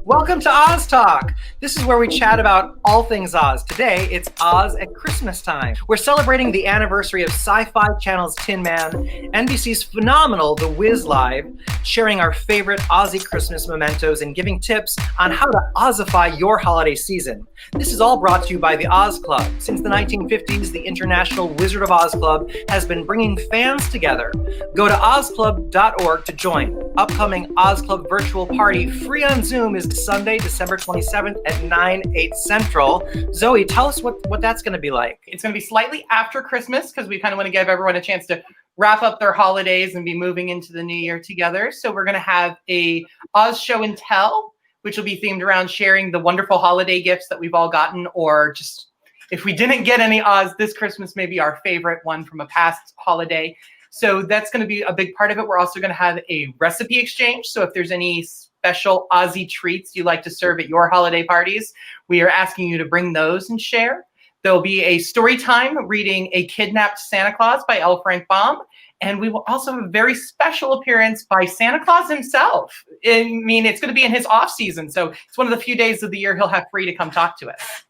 Welcome to Oz Talk. This is where we chat about all things Oz. Today, it's Oz at Christmas time. We're celebrating the anniversary of Sci-Fi Channel's Tin Man, NBC's phenomenal The Wiz Live, sharing our favorite Ozzy Christmas mementos and giving tips on how to Ozify your holiday season. This is all brought to you by the Oz Club. Since the 1950s, the International Wizard of Oz Club has been bringing fans together. Go to ozclub.org to join. Upcoming Oz Club virtual party, free on Zoom, is Sunday, December 27th at 9/8 Central. Zoe, tell us what that's going to be like. It's going to be slightly after Christmas because we kind of want to give everyone a chance to wrap up their holidays and be moving into the new year together. So we're going to have a Oz show and tell, which will be themed around sharing the wonderful holiday gifts that we've all gotten, or just if we didn't get any Oz this Christmas, maybe our favorite one from a past holiday. So that's going to be a big part of it. We're also going to have a recipe exchange. So if there's any special Ozzy treats you like to serve at your holiday parties, we are asking you to bring those and share. There'll be a story time reading A Kidnapped Santa Claus by L. Frank Baum. And we will also have a very special appearance by Santa Claus himself. I mean, it's going to be in his off season. So it's one of the few days of the year he'll have free to come talk to us.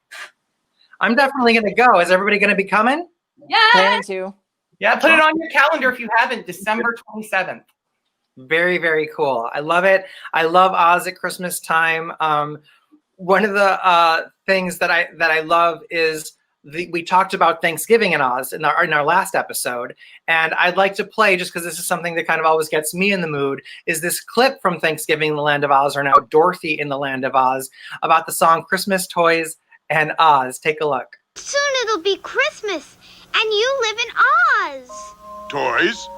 I'm definitely going to go. Is everybody going to be coming? Yeah. Planning to. Yeah, put it on your calendar if you haven't, December 27th. Very, very cool. I love it. I love Oz at Christmas time. One of the things that I love is we talked about Thanksgiving in Oz in our last episode, and I'd like to play, just because this is something that kind of always gets me in the mood, is this clip from Thanksgiving in the Land of Oz, or now Dorothy in the Land of Oz, about the song Christmas Toys and Oz. Take a look. Soon it'll be Christmas, and you live in Oz. Toys?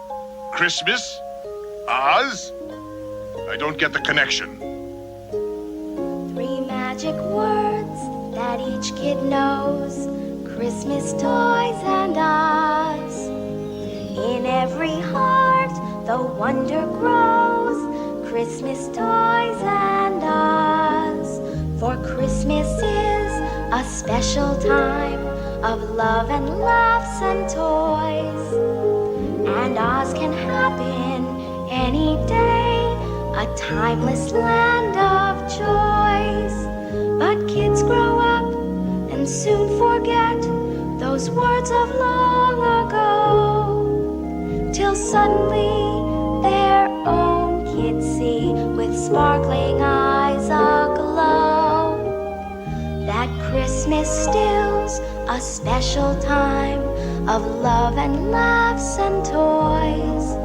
Christmas? Oz? I don't get the connection. 3 magic words that each kid knows. Christmas toys and Oz. In every heart the wonder grows. Christmas toys and Oz. For Christmas is a special time of love and laughs and toys. And Oz can happen any day, a timeless land of joys. But kids grow up and soon forget those words of long ago, till suddenly their own kids see with sparkling eyes aglow that Christmas still's a special time of love and laughs and toys.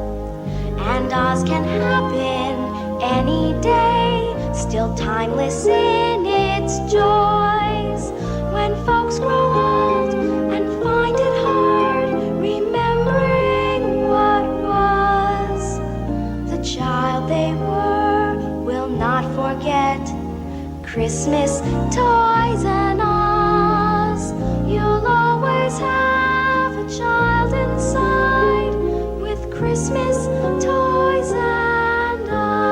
And Oz can happen any day, still timeless in its joys. When folks grow old and find it hard remembering what was, the child they were will not forget Christmas toys and Oz. You'll always have a child inside with Christmas toys and Oz.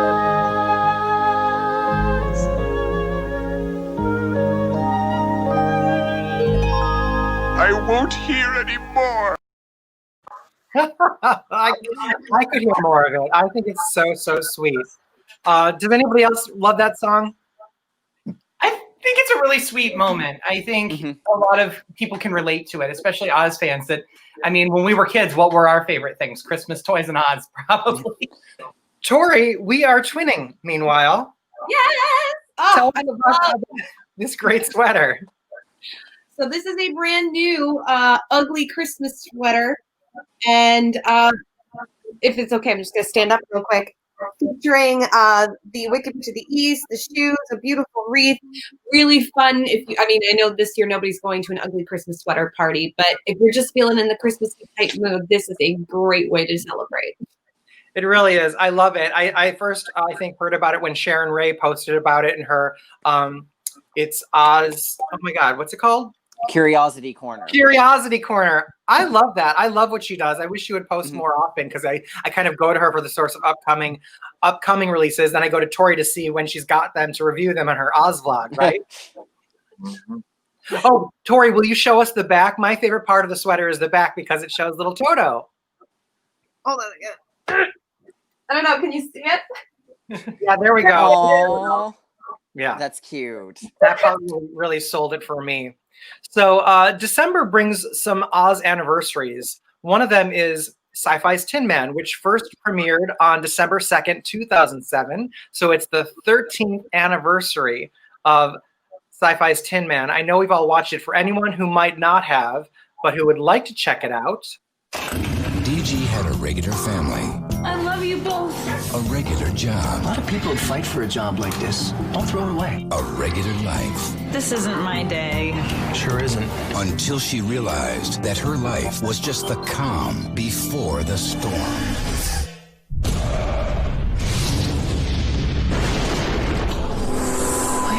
I won't hear any more. I could hear more of it. I think it's so sweet. Does anybody else love that song? I think it's a really sweet moment. I think a lot of people can relate to it, especially Oz fans. That, I mean, when we were kids, what were our favorite things? Christmas toys and Oz, probably. Tori, we are twinning, meanwhile. Yes! Tell us about this great sweater. So this is a brand new ugly Christmas sweater. And if it's okay, I'm just going to stand up real quick. Featuring the Wicked Witch of the East, the shoes, a beautiful wreath. Really fun. I know this year nobody's going to an ugly Christmas sweater party, but if you're just feeling in the Christmas type mood, this is a great way to celebrate. It really is. I love it. I first, I think, heard about it when Sharon Ray posted about it in her, it's Oz, oh my God, what's it called? Curiosity Corner. Curiosity Corner. I love that. I love what she does. I wish she would post more often because I kind of go to her for the source of upcoming releases. Then I go to Tori to see when she's got them to review them on her Oz vlog, right? Oh, Tori, will you show us the back? My favorite part of the sweater is the back because it shows little Toto. Hold on again. I don't know. Can you see it? Yeah, there we go. Aww. Yeah, That's cute. that part really sold it for me. So December brings some Oz anniversaries. One of them is Sci-Fi's Tin Man, which first premiered on December 2nd, 2007. So it's the 13th anniversary of Sci-Fi's Tin Man. I know we've all watched it. For anyone who might not have, but who would like to check it out. DG had a regular family. I love you both. A regular job. A lot of people would fight for a job like this. Don't throw it away. A regular life. This isn't my day. Sure isn't. Until she realized that her life was just the calm before the storm. Where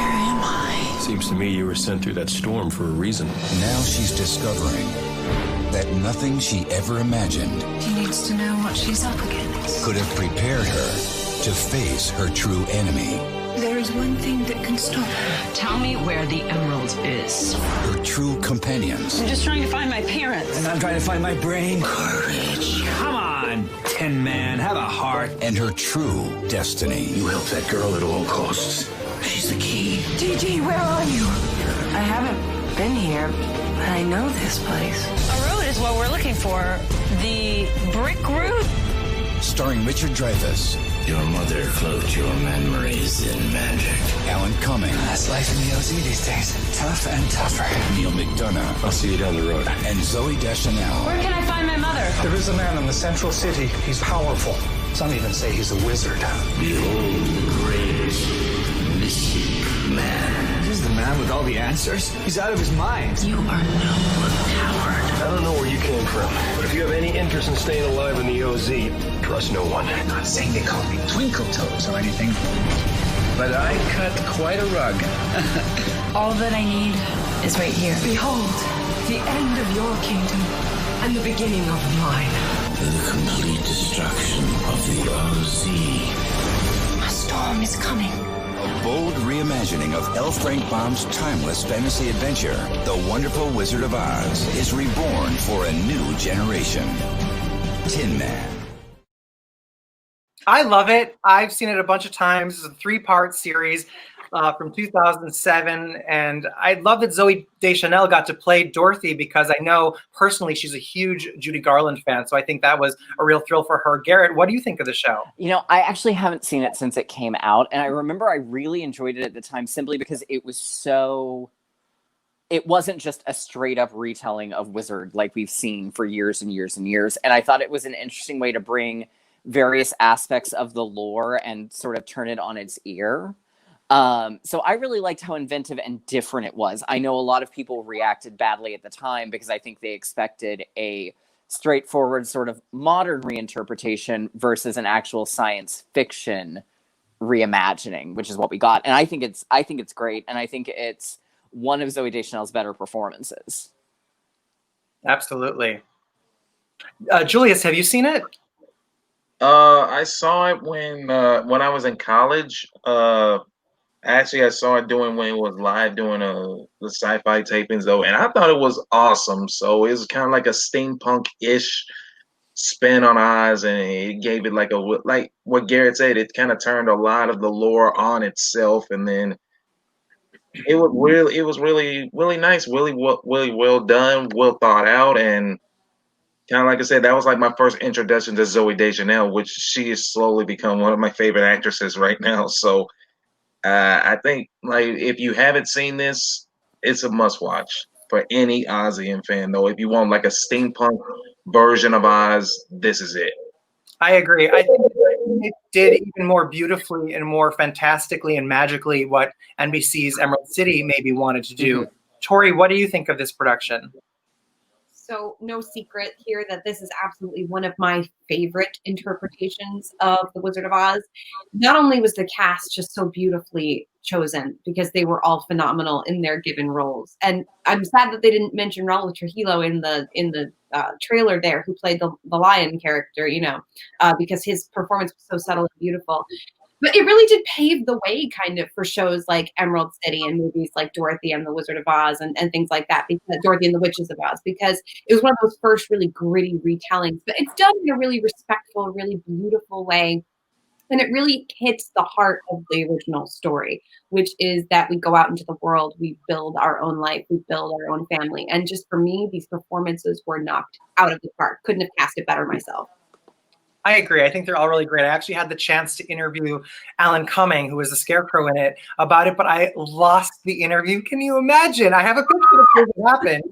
am I? Seems to me you were sent through that storm for a reason. Now she's discovering that nothing she ever imagined She needs to know what she's up against. could have prepared her to face her true enemy. There is one thing that can stop her. Tell me where the emerald is. Her true companions. I'm just trying to find my parents. And I'm trying to find my brain. Courage. Come on, Tin Man, have a heart. And her true destiny. You help that girl at all costs. She's the key. DG, where are you? I haven't been here, but I know this place. A road is what we're looking for. The brick road? Starring Richard Dreyfuss. Your mother cloaked your memories in magic. Alan Cumming. That's life in the OZ these days. Tough and tougher. Neil McDonough. I'll see you down the road. And Zoe Deschanel. Where can I find my mother? There is a man in the central city. He's powerful. Some even say he's a wizard. Behold the great mystic man. He's the man with all the answers. He's out of his mind. You are no coward. I don't know where you came from, but if you have any interest in staying alive in the OZ, trust no one. I'm not saying they call me Twinkle Toes or anything, but I cut quite a rug. All that I need is right here. Behold, the end of your kingdom and the beginning of mine. The complete destruction of the OZ. A storm is coming. A bold reimagining of L. Frank Baum's timeless fantasy adventure, The Wonderful Wizard of Oz, is reborn for a new generation. Tin Man. I love it. I've seen it a bunch of times. It's a 3-part series from 2007. And I love that Zoe Deschanel got to play Dorothy because I know personally she's a huge Judy Garland fan. So I think that was a real thrill for her. Garrett, what do you think of the show? You know, I actually haven't seen it since it came out. And I remember I really enjoyed it at the time simply because it was so... It wasn't just a straight up retelling of Wizard like we've seen for years and years and years. And I thought it was an interesting way to bring various aspects of the lore and sort of turn it on its ear. So I really liked how inventive and different it was. I know a lot of people reacted badly at the time because I think they expected a straightforward sort of modern reinterpretation versus an actual science fiction reimagining, which is what we got. And I think it's great. And I think it's one of Zoe Deschanel's better performances. Absolutely. Julius, have you seen it? I saw it when I was in college. Actually, I saw it when it was live doing the sci-fi tapings though, and I thought it was awesome. So it was kind of like a steampunk-ish spin on Oz, and it gave it like what Garrett said. It kind of turned a lot of the lore on itself, and then it was really nice, really well done, well thought out, and kind of like I said, that was like my first introduction to Zoe Deschanel, which she has slowly become one of my favorite actresses right now. So I think like if you haven't seen this, it's a must watch for any Ozian fan though. If you want like a steampunk version of Oz, this is it. I agree. I think it did even more beautifully and more fantastically and magically what NBC's Emerald City maybe wanted to do. Tori, what do you think of this production? So no secret here that this is absolutely one of my favorite interpretations of The Wizard of Oz. Not only was the cast just so beautifully chosen because they were all phenomenal in their given roles, and I'm sad that they didn't mention Raul Trujillo in the trailer there, who played the lion character, because his performance was so subtle and beautiful. But it really did pave the way kind of for shows like Emerald City and movies like Dorothy and the Wizard of Oz and things like that, because Dorothy and the Witches of Oz, because it was one of those first really gritty retellings. But it's done in a really respectful, really beautiful way. And it really hits the heart of the original story, which is that we go out into the world, we build our own life, we build our own family. And just for me, these performances were knocked out of the park. Couldn't have cast it better myself. I agree. I think they're all really great. I actually had the chance to interview Alan Cumming, who was the Scarecrow in it, about it, but I lost the interview. Can you imagine? I have a picture of what happened.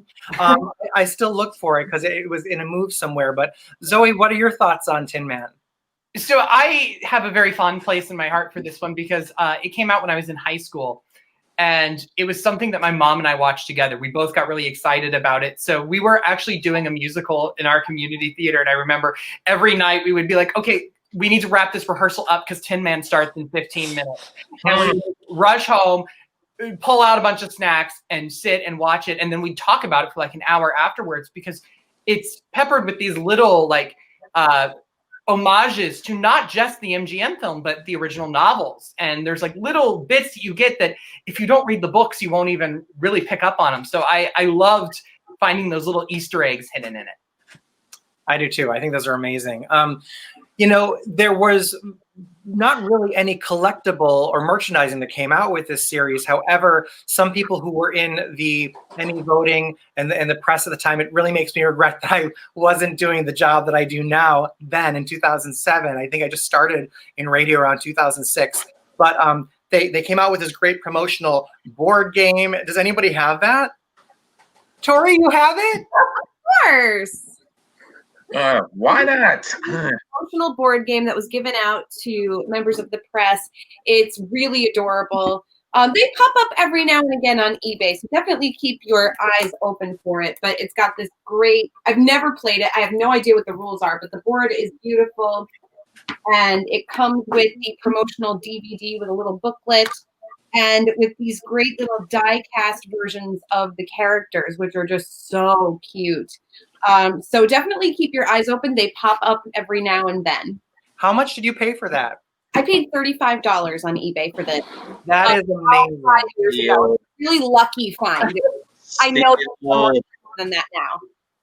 I still look for it because it was in a move somewhere. But Zoe, what are your thoughts on Tin Man? So I have a very fond place in my heart for this one because it came out when I was in high school. And it was something that my mom and I watched together. We both got really excited about it. So we were actually doing a musical in our community theater. And I remember every night we would be like, okay, we need to wrap this rehearsal up because Tin Man starts in 15 minutes. And we would rush home, pull out a bunch of snacks and sit and watch it. And then we'd talk about it for like an hour afterwards because it's peppered with these little homages to not just the MGM film, but the original novels. And there's like little bits that you get that if you don't read the books, you won't even really pick up on them. So I loved finding those little Easter eggs hidden in it. I do too. I think those are amazing. There was not really any collectible or merchandising that came out with this series. However, some people who were in the Emmy voting and the press at the time, it really makes me regret that I wasn't doing the job that I do now then in 2007. I think I just started in radio around 2006. But they came out with this great promotional board game. Does anybody have that? Tori, you have it? Of course. Why not? Promotional board game that was given out to members of the press. It's really adorable. They pop up every now and again on eBay, so definitely keep your eyes open for it. But it's got this great, I've never played it. I have no idea what the rules are, but the board is beautiful. And it comes with the promotional DVD with a little booklet and with these great little die-cast versions of the characters, which are just so cute. So definitely keep your eyes open. They pop up every now and then. How much did you pay for that? I paid $35 on eBay for this. That is amazing. 5 years ago. Really lucky find. I know it's more than that now.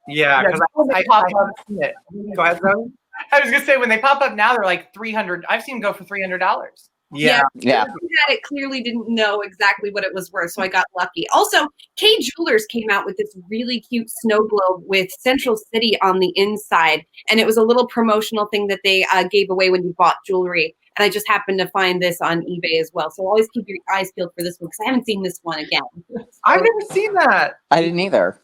Yeah, because I haven't seen it. Go ahead, Zoe. I was gonna say when they pop up now, they're like $300. I've seen them go for $300. Yeah. It clearly didn't know exactly what it was worth, so I got lucky. Also, Kay Jewelers came out with this really cute snow globe with Central City on the inside, and it was a little promotional thing that they gave away when you bought jewelry. And I just happened to find this on eBay as well. So always keep your eyes peeled for this one because I haven't seen this one again. I've never seen that. I didn't either.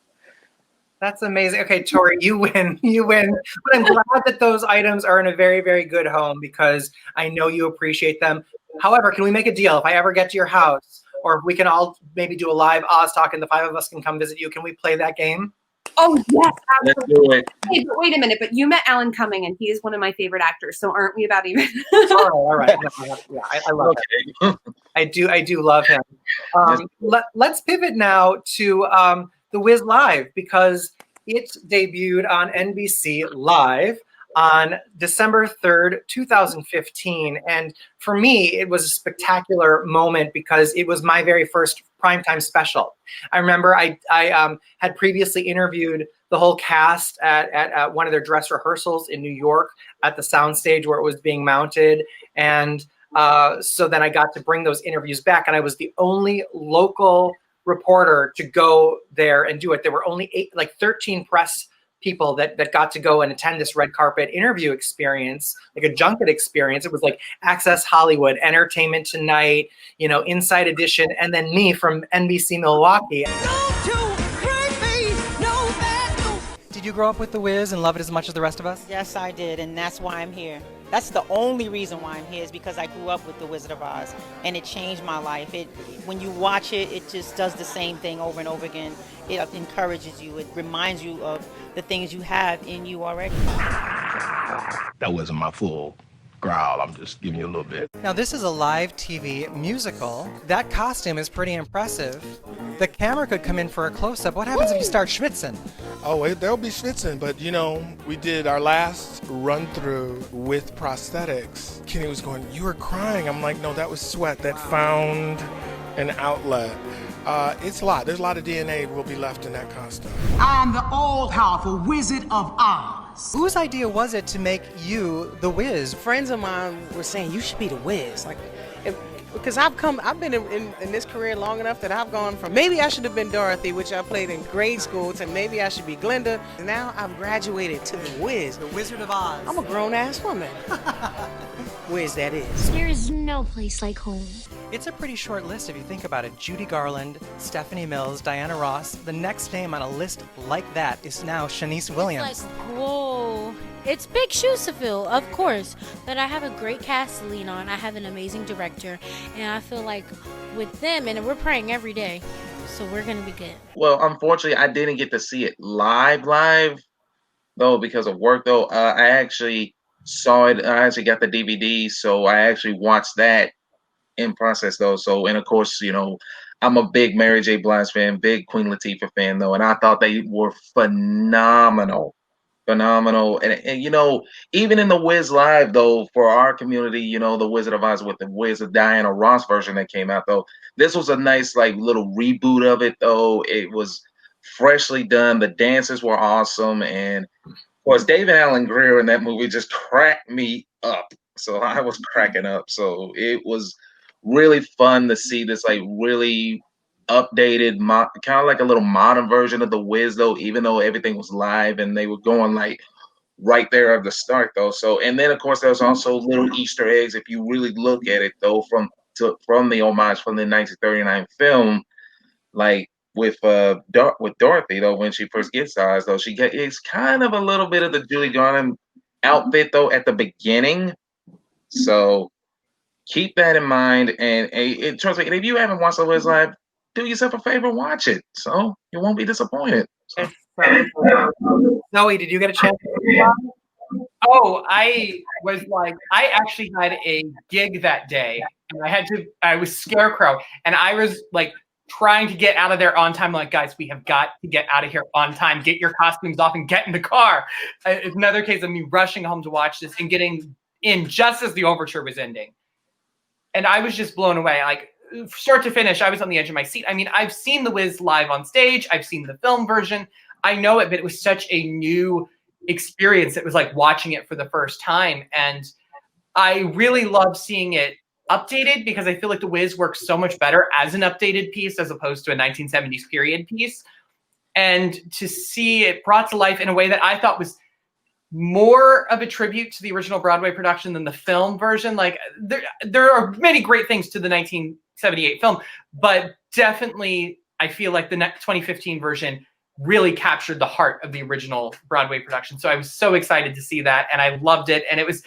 That's amazing. Okay, Tori, you win. You win. But I'm glad that those items are in a very, very good home because I know you appreciate them. However, can we make a deal? If I ever get to your house, or if we can all maybe do a live Oz talk and the 5 of us can come visit you, can we play that game? Oh, yes. Let's do it. Hey, but wait a minute. But you met Alan Cumming, and he is one of my favorite actors. So aren't we about even? All right. No, I love him. I do love him. Let's pivot now to The Wiz Live because it debuted on NBC Live on December 3rd, 2015. And for me, it was a spectacular moment because it was my very first primetime special. I remember I had previously interviewed the whole cast at one of their dress rehearsals in New York at the soundstage where it was being mounted. And so then I got to bring those interviews back, and I was the only local reporter to go there and do it. There were only 13 press people that got to go and attend this red carpet interview experience, like a junket experience. It was like Access Hollywood, Entertainment Tonight, Inside Edition, and then me from NBC Milwaukee. Did you grow up with The Wiz and love it as much as the rest of us? Yes, I did, and that's why I'm here. That's the only reason why I'm here, is because I grew up with The Wizard of Oz, and it changed my life. When you watch it, it just does the same thing over and over again. It encourages you. It reminds you of the things you have in you already. That wasn't my full growl. I'm just giving you a little bit. Now, this is a live TV musical. That costume is pretty impressive. The camera could come in for a close-up. What happens if you start schwitzing? Oh, there'll be schwitzing, but we did our last run-through with prosthetics. Kenny was going, "You were crying." I'm like, "No, that was sweat that found an outlet." It's a lot. There's a lot of DNA will be left in that costume. I'm the all-powerful Wizard of Oz. Whose idea was it to make you the Wiz? Friends of mine were saying, you should be the Wiz. Because I've been in this career long enough that I've gone from maybe I should have been Dorothy, which I played in grade school, to maybe I should be Glinda. Now I've graduated to the Wiz. The Wizard of Oz. I'm a grown-ass woman. Wiz, that is. There is no place like home. It's a pretty short list if you think about it. Judy Garland, Stephanie Mills, Diana Ross. The next name on a list like that is now Shanice Williams. It's like, whoa. It's big shoes to fill, of course, but I have a great cast to lean on. I have an amazing director, and I feel like with them, and we're praying every day, so we're going to be good. Well, unfortunately, I didn't get to see it live, though, because of work, though. I actually saw it. I actually got the DVD, so I actually watched that in process, though. So, and of course, I'm a big Mary J. Blige fan, big Queen Latifah fan, though, and I thought they were phenomenal. And even in the Wiz Live, though, for our community, the Wizard of Oz with the Wiz of Diana Ross version that came out, though, this was a nice little reboot of it, though. It was freshly done. The dances were awesome, and of course David Alan Grier in that movie just cracked me up. So I was cracking up. So it was really fun to see this really updated, kind of like a little modern version of the Wiz, though, even though everything was live and they were going right there at the start, though. So, and then of course there's also little Easter eggs if you really look at it, though, from the homage from the 1939 film, with Dorothy, though, when she first gets Oz, though, it's kind of a little bit of the Julie Garland outfit, though, at the beginning. So keep that in mind, and trust me, if you haven't watched the Wiz Live, do yourself a favor, watch it, so you won't be disappointed. So. Zoe, did you get a chance? Oh, I actually had a gig that day, and I was Scarecrow, and I was trying to get out of there on time. Guys, we have got to get out of here on time. Get your costumes off and get in the car. It's another case of me rushing home to watch this and getting in just as the overture was ending. And I was just blown away. Start to finish, I was on the edge of my seat. I mean, I've seen The Wiz live on stage. I've seen the film version. I know it, but it was such a new experience. It was like watching it for the first time. And I really love seeing it updated because I feel like The Wiz works so much better as an updated piece as opposed to a 1970s period piece. And to see it brought to life in a way that I thought was more of a tribute to the original Broadway production than the film version. There are many great things to the 1978 film, but definitely I feel like the 2015 version really captured the heart of the original Broadway production. So I was so excited to see that, and I loved it. And it was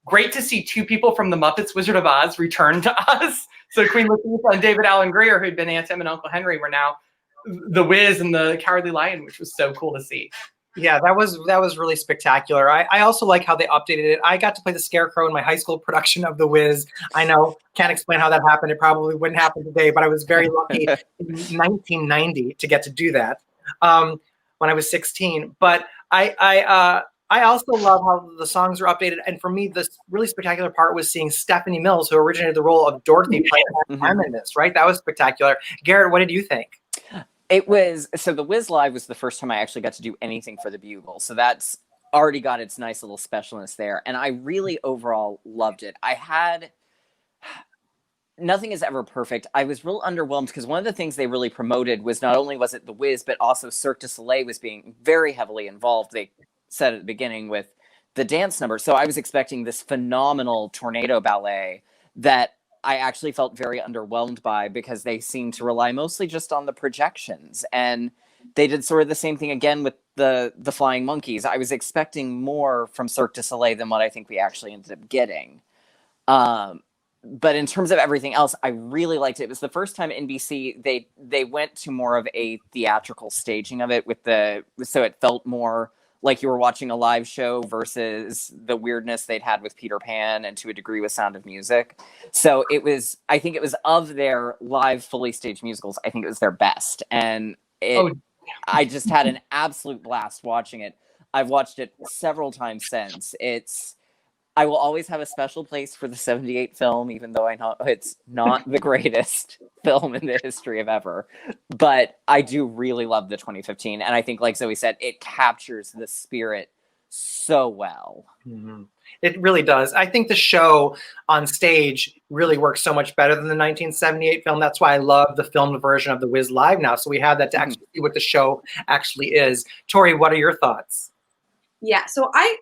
great to see two people from the Muppets Wizard of Oz return to Oz. So Queen Latifah and David Alan Grier, who'd been Aunt Em and Uncle Henry, were now the Wiz and the Cowardly Lion, which was so cool to see. Yeah, that was really spectacular. I also like how they updated it. I got to play the Scarecrow in my high school production of The Wiz. I know, can't explain how that happened. It probably wouldn't happen today, but I was very lucky in 1990 to get to do that when I was 16. But I also love how the songs are updated. And for me, the really spectacular part was seeing Stephanie Mills, who originated the role of Dorothy, playing in this, right? That was spectacular. Garrett, what did you think? So The Wiz Live was the first time I actually got to do anything for the Bugle. So that's already got its nice little specialness there. And I really overall loved it. Nothing is ever perfect. I was real underwhelmed because one of the things they really promoted was not only was it The Wiz, but also Cirque du Soleil was being very heavily involved. They said at the beginning with the dance number. So I was expecting this phenomenal tornado ballet that I actually felt very underwhelmed by because they seemed to rely mostly just on the projections. And they did sort of the same thing again with the flying monkeys. I was expecting more from Cirque du Soleil than what I think we actually ended up getting. But in terms of everything else, I really liked it. It was the first time NBC they went to more of a theatrical staging of it so it felt more like you were watching a live show versus the weirdness they'd had with Peter Pan and to a degree with Sound of Music. So I think it was of their live fully staged musicals, I think it was their best. And I just had an absolute blast watching it. I've watched it several times since. I will always have a special place for the 78 film, even though I know it's not the greatest film in the history of ever. But I do really love the 2015. And I think, like Zoe said, it captures the spirit so well. Mm-hmm. It really does. I think the show on stage really works so much better than the 1978 film. That's why I love the filmed version of The Wiz Live now. So we have that to actually see what the show actually is. Tori, what are your thoughts? Yeah, so I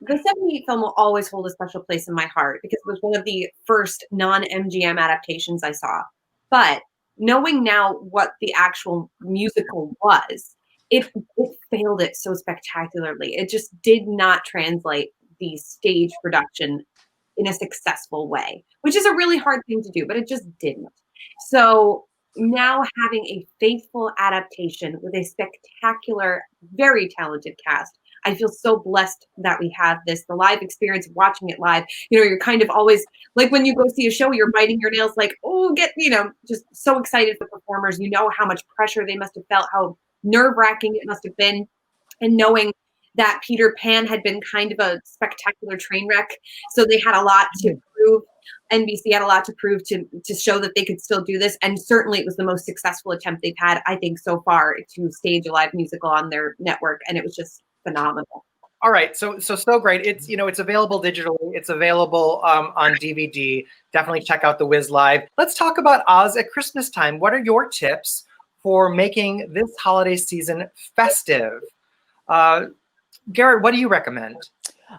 the 78 film will always hold a special place in my heart because it was one of the first non-MGM adaptations I saw. But knowing now what the actual musical was, it failed it so spectacularly. It just did not translate the stage production in a successful way, which is a really hard thing to do, but it just didn't. So now having a faithful adaptation with a spectacular, very talented cast, I feel so blessed that we have this, the live experience, watching it live. You're kind of always, like when you go see a show, you're biting your nails like, oh, just so excited for performers. You know how much pressure they must have felt, how nerve-wracking it must have been. And knowing that Peter Pan had been kind of a spectacular train wreck. So they had a lot to prove. NBC had a lot to prove to show that they could still do this. And certainly it was the most successful attempt they've had, I think, so far to stage a live musical on their network. And it was just phenomenal. All right, so great. It's it's available digitally. It's available on DVD. Definitely check out The Wiz Live. Let's talk about Oz at Christmas time. What are your tips for making this holiday season festive? Garrett, what do you recommend?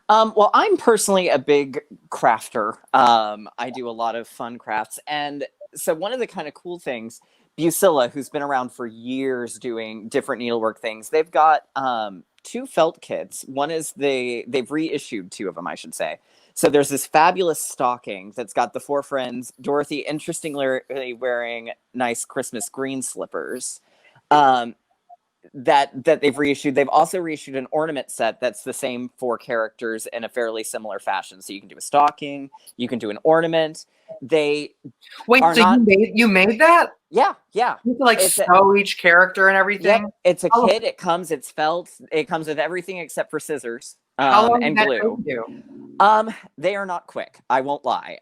Well, I'm personally a big crafter. I do a lot of fun crafts, and so one of the kind of cool things, Busilla, who's been around for years doing different needlework things, they've got 2 felt kits. One is they've reissued 2 of them, I should say. So there's this fabulous stocking that's got the 4 friends, Dorothy interestingly wearing nice Christmas green slippers, that they've reissued. They've also reissued an ornament set that's the same 4 characters in a fairly similar fashion. So you can do a stocking, you can do an ornament. You made that? Yeah. You can sew each character and everything? Yep, it's a kit. It's felt. It comes with everything except for scissors How long and did that glue. take you? They are not quick. I won't lie.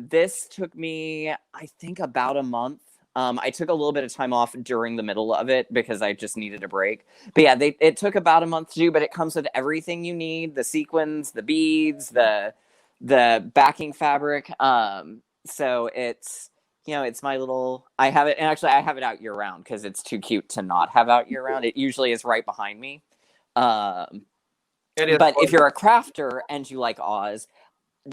This took me, I think, about a month. I took a little bit of time off during the middle of it because I just needed a break. But yeah, it took about a month to do, but it comes with everything you need: the sequins, the beads, the backing fabric. So it's my little. I have it, and actually I have it out year round because it's too cute to not have out year round. It usually is right behind me. But if you're a crafter and you like Oz,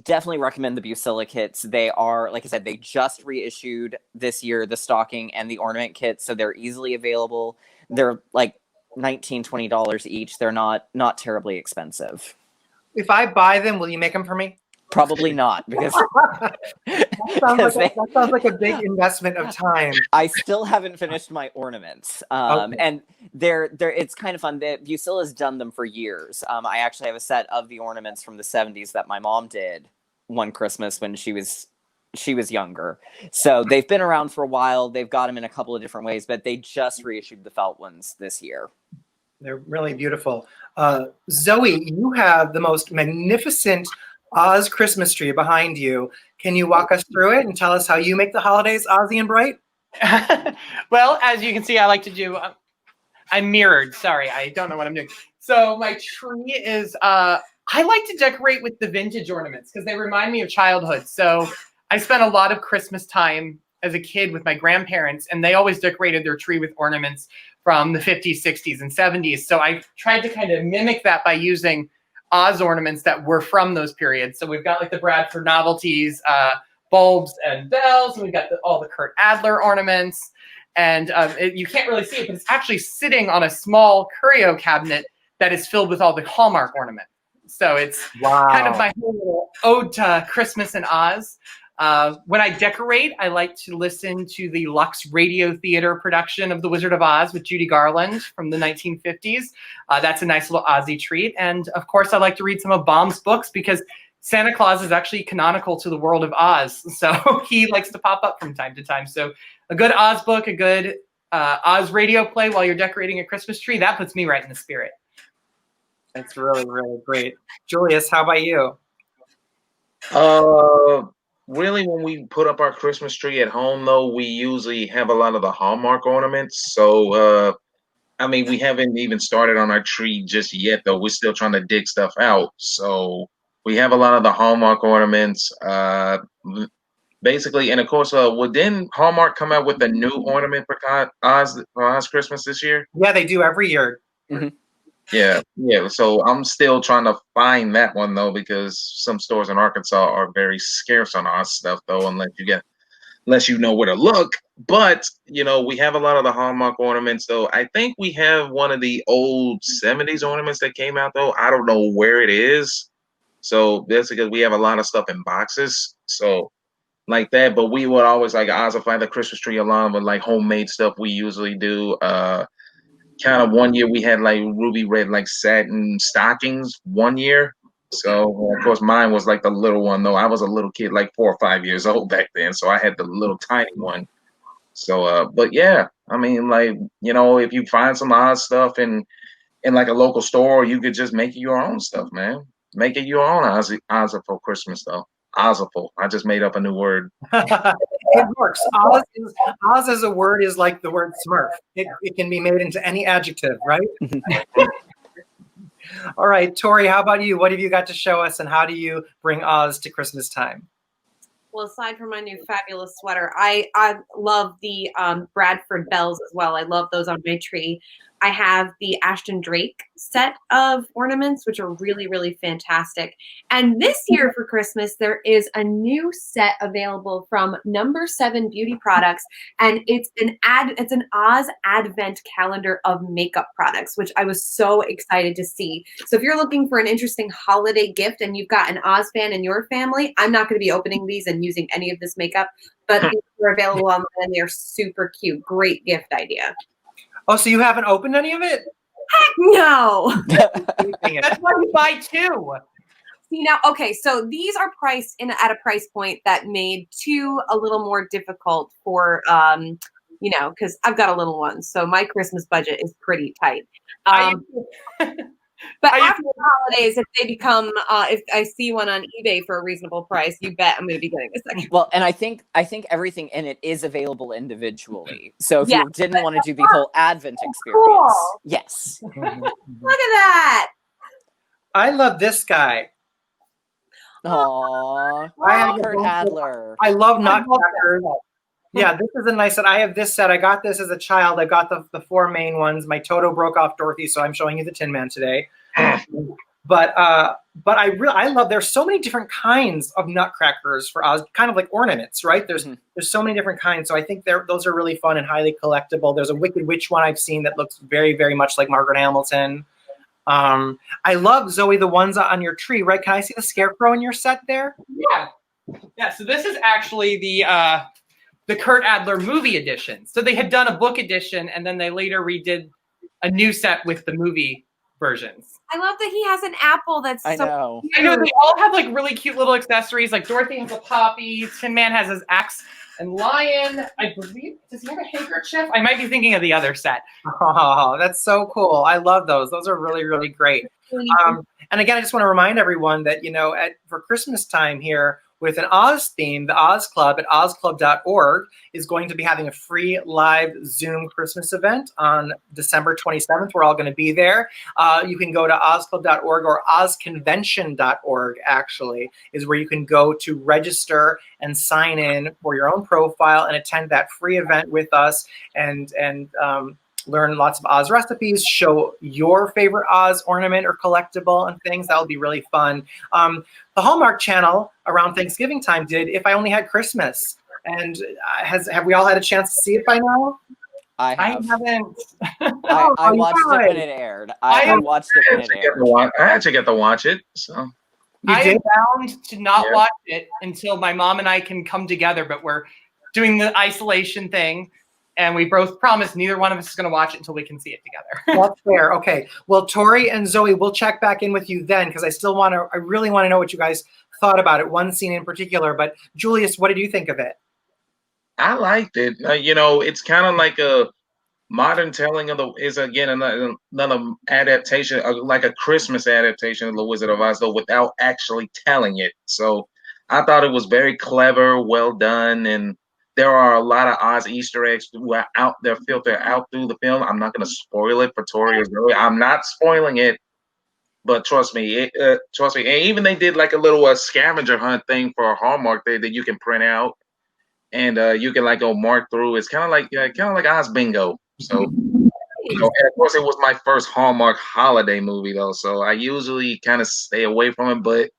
definitely recommend the Busilla kits. They are, like I said, they just reissued this year the stocking and the ornament kits, so they're easily available. They're like $19-20 each. They're not terribly expensive. If I buy them, will you make them for me? Probably not, because that sounds like a big investment of time. I still haven't finished my ornaments, and they're it's kind of fun. Busilla's done them for years. I actually have a set of the ornaments from the 70s that my mom did one Christmas when she was younger. So they've been around for a while. They've got them in a couple of different ways, but they just reissued the felt ones this year. They're really beautiful. Zoe, you have the most magnificent Oz Christmas tree behind you. Can you walk us through it and tell us how you make the holidays Ozzy and bright? Well, as you can see, I like to do, I'm mirrored. Sorry, I don't know what I'm doing. So my tree is, I like to decorate with the vintage ornaments because they remind me of childhood. So I spent a lot of Christmas time as a kid with my grandparents, and they always decorated their tree with ornaments from the 50s, 60s, and 70s. So I tried to kind of mimic that by using Oz ornaments that were from those periods. So we've got like the Bradford novelties, bulbs and bells. And we've got all the Kurt Adler ornaments. And you can't really see it, but it's actually sitting on a small curio cabinet that is filled with all the Hallmark ornaments. So it's kind of my whole little ode to Christmas and Oz. When I decorate, I like to listen to the Lux Radio Theater production of The Wizard of Oz with Judy Garland from the 1950s. That's a nice little Ozzy treat. And of course, I like to read some of Baum's books because Santa Claus is actually canonical to the world of Oz. So he likes to pop up from time to time. So a good Oz book, a good Oz radio play while you're decorating a Christmas tree, that puts me right in the spirit. That's really, really great. Julius, how about you? Really, when we put up our Christmas tree at home, though, we usually have a lot of the Hallmark ornaments. So, I mean, we haven't even started on our tree just yet, though. We're still trying to dig stuff out. So we have a lot of the Hallmark ornaments. Basically, and of course, didn't Hallmark come out with a new ornament for Oz Christmas this year? Yeah, they do every year. Mm-hmm. Yeah. So I'm still trying to find that one though, because some stores in Arkansas are very scarce on Oz stuff though, unless you know where to look. But we have a lot of the Hallmark ornaments though. I think we have one of the old 70s ornaments that came out though. I don't know where it is. So that's because we have a lot of stuff in boxes. So like that, but we would always like Ozify the Christmas tree along with like homemade stuff we usually do. Kind of one year we had like ruby red like satin stockings one year. So of course mine was like the little one though. I was a little kid, like 4 or 5 years old back then, so I had the little tiny one. So but yeah, I mean, like, if you find some odd stuff in like a local store, you could just make it your own stuff, man. Make it your own Ozzy for Christmas though. Oziful. I just made up a new word. It works. Oz as a word is like the word Smurf. It can be made into any adjective, right? All right, Tori, how about you? What have you got to show us, and how do you bring Oz to Christmas time? Well, aside from my new fabulous sweater, I love the Bradford bells as well. I love those on my tree. I have the Ashton Drake set of ornaments, which are really, really fantastic. And this year for Christmas, there is a new set available from Number 7 Beauty Products, and it's an Oz Advent calendar of makeup products, which I was so excited to see. So if you're looking for an interesting holiday gift and you've got an Oz fan in your family, I'm not going to be opening these and using any of this makeup, but these are available online and they're super cute. Great gift idea. Oh, so you haven't opened any of it? Heck no. That's why you buy 2. See now, okay, so these are priced at a price point that made 2 a little more difficult for, because I've got a little one, so my Christmas budget is pretty tight. But after the holidays, if they become, if I see one on eBay for a reasonable price, you bet I'm going to be getting a second. Well, and I think everything in it is available individually. So if you didn't want to do the whole Advent experience, cool. Yes. Look at that. I love this guy. Aww. Kurt Adler. I love nutcrackers. Yeah, this is a nice set. I have this set. I got this as a child. I got the 4 main ones. My Toto broke off Dorothy, so I'm showing you the Tin Man today. But I love. There's so many different kinds of nutcrackers for Oz, kind of like ornaments, right? There's so many different kinds. So I think those are really fun and highly collectible. There's a Wicked Witch one I've seen that looks very, very much like Margaret Hamilton. I love, Zoe, the ones on your tree, right? Can I see the scarecrow in your set there? Yeah. So this is actually the Kurt Adler movie edition. So they had done a book edition, and then they later redid a new set with the movie versions. I love that he has an apple that's I know. Cute. I know, they all have like really cute little accessories. Like Dorothy has a poppy, Tin Man has his axe, and Lion, I believe, does he have a handkerchief? I might be thinking of the other set. Oh, that's so cool. I love those. Those are really, really great. And again, I just want to remind everyone that, for Christmas time here, with an Oz theme, the Oz Club at ozclub.org is going to be having a free live Zoom Christmas event on December 27th. We're all going to be there. You can go to ozclub.org, or ozconvention.org, actually, is where you can go to register and sign in for your own profile and attend that free event with us and learn lots of Oz recipes, show your favorite Oz ornament or collectible and things. That'll be really fun. The Hallmark Channel around Thanksgiving time did If I Only Had Christmas. And have we all had a chance to see it by now? I I have. haven't. I watched it when it aired. I watched it when it aired. I actually get to watch it. So I am bound to not watch it until my mom and I can come together, but we're doing the isolation thing. And we both promised neither one of us is going to watch it until we can see it together. That's fair. Okay. Well, Tori and Zoe, we'll check back in with you then because I really want to know what you guys thought about it. One scene in particular. But Julius, what did you think of it? I liked it. It's kind of like a modern telling of another adaptation, like a Christmas adaptation of The Wizard of Oz, though without actually telling it. So I thought it was very clever, well done, and there are a lot of Oz Easter eggs filtered out through the film. I'm not going to spoil it for Tori or Zoe. I'm not spoiling it, but trust me. And even they did like a little scavenger hunt thing for a Hallmark that you can print out, and you can like go mark through. It's kind of like Oz Bingo. So, and of course, it was my first Hallmark holiday movie though. So I usually kind of stay away from it, but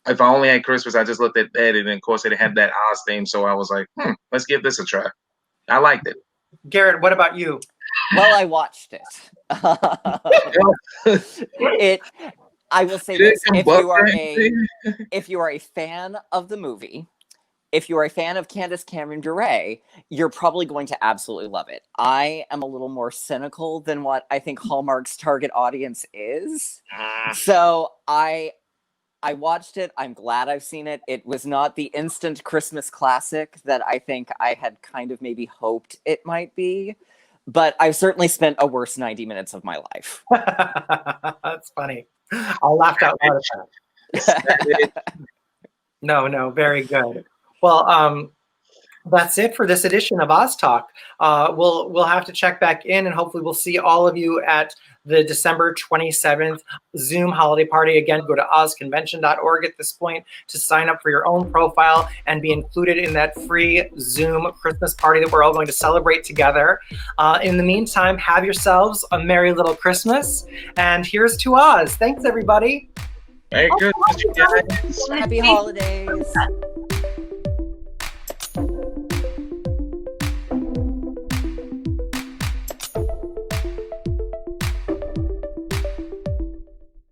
if I only had Christmas, I just looked at that, and of course, it had that Oz theme. So I was like, let's give this a try. I liked it. Garrett, what about you? Well, I watched it. I will say this: if you are a fan of the movie, if you are a fan of Candace Cameron Bure, you're probably going to absolutely love it. I am a little more cynical than what I think Hallmark's target audience is. So I watched it. I'm glad I've seen it. It was not the instant Christmas classic that I think I had kind of maybe hoped it might be. But I've certainly spent a worse 90 minutes of my life. That's funny. I laughed out loud at that. No, very good. Well, that's it for this edition of Oz Talk. We'll have to check back in, and hopefully we'll see all of you at the December 27th Zoom holiday party. Again, go to ozconvention.org at this point to sign up for your own profile and be included in that free Zoom Christmas party that we're all going to celebrate together. In the meantime, have yourselves a merry little Christmas, and here's to Oz. Thanks, everybody. Merry Christmas, you guys. Happy holidays.